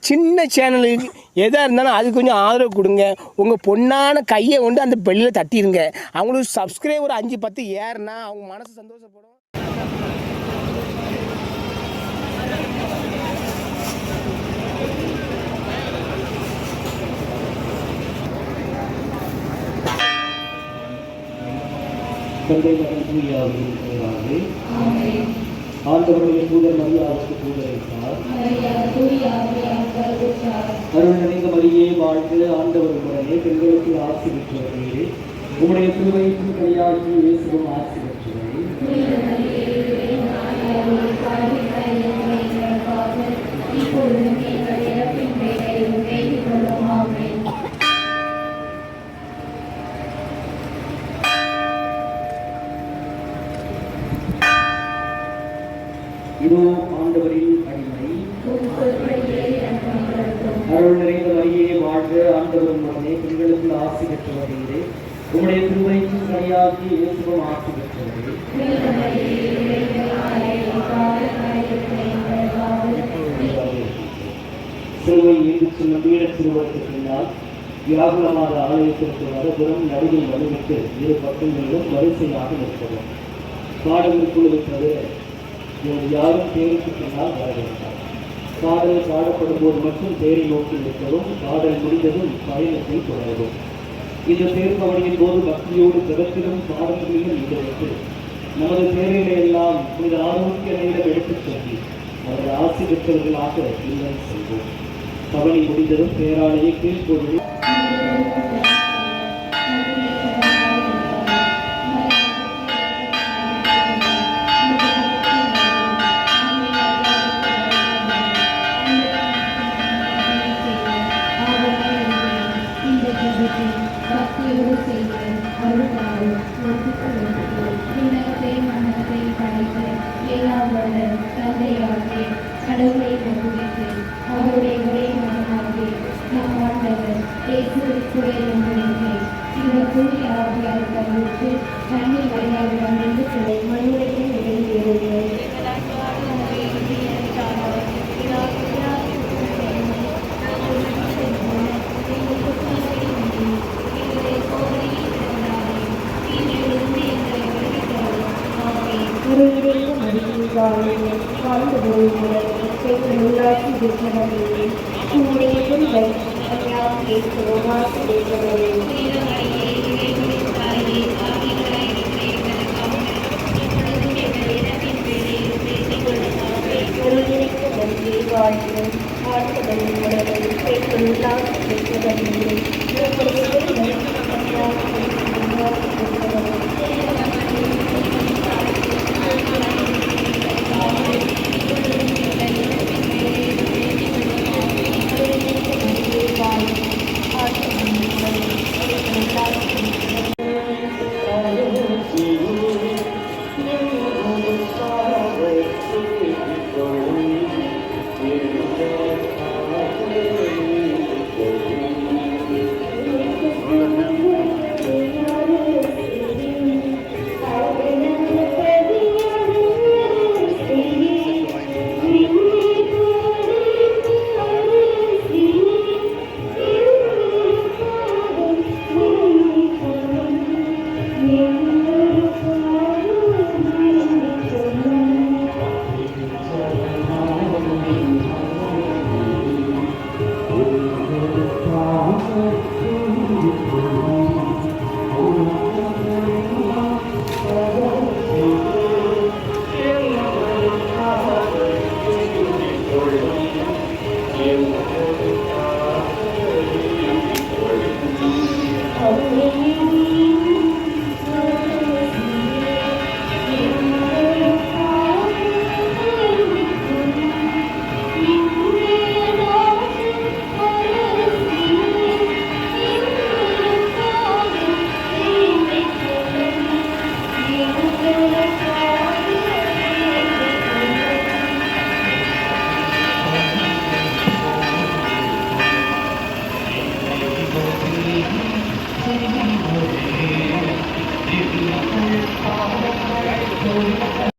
சின்ன சேனலுக்கு எதாக இருந்தாலும் அது கொஞ்சம் ஆதரவு கொடுங்க. உங்கள் பொண்ணான கையை கொண்டு அந்த பெல்லில் தட்டிடுங்க. அவங்களுக்கு சப்ஸ்கிரைபர் 5-10 ஏறுனா அவங்க மனசு சந்தோஷப்படும். தந்தை மகன் தூயாவின் பெயராலே ஆண்டவருடைய தூதர் மரியாவுக்கு தூதரைத்தார். அருள் நிறைந்த மரியே வாழ்க, ஆண்டவர் உடனே பெண்களுக்கு ஆசி பெற்றவர்களே, உம்முடைய திருவயிற்றின் கனியாகிய இயேசுவும் ஆசி பெற்றவரே. இதோ ஆண்டவரின் அடிமை. அருள் நிறைந்த மரியே வாழ்க, ஆண்டவர் உடனே பெண்களுக்கு ஆசி பெற்றவரே, உம்முடைய திருவயிற்றின் கனியாகிய இயேசுவும் ஆசி பெற்றவரே. சிலுவை ஏந்தி செல்லும் வீர சிறுவருக்கு பின்னால் வியாகுலமான ஆலயத்திற்கு வலதுபுறம் நடுவில் வலுவிட்டு இரு பக்கங்களிலும் வரிசையாக நிற்கவும். பாடல் குழுவை தவிர யாரும் தேருக்கு பின்னால் வர வேண்டாம். பாடல் பாடப்படும் போது மட்டும் தேரை நோக்கி நிற்கவும், பாடல் முடிந்ததும் பயணத்தை தொடரவும். இந்த தேர்ப்பவனியின் போது பக்தியோடு ஜபத்திலும் பாடல்களிலும் ஈடுபட்டு நமது தேரைகளை எல்லாம் புனித ஆரோக்கிய நேரம் எடுத்துச் சொல்லி அவர்கள் ஆசி பெற்றவர்களாக இல்லை செய்வோம். பவனி முடிந்ததும் பேராலையை கீழ்கொண்டு கடவுளை நம்புகிறது. அவருடைய ஒரே மகனாகவே நம் ஆண்டவர் இயேசு கிறிஸ்துவை நம்புகிறேன். இவர் தூய ஆவியால் கருவுற்று தண்ணீர் வழியாவிடம் நின்று சிலை மறுபடியும் நிகழ்கிறது. வாழ்ந்து உள்ளாட்சி இருக்கிறவர்களே, உங்களுடைய துன்பை எல்லாம் கேட்கிறோம். வாழ்கிறோம். வாழ்க்கை Thank you.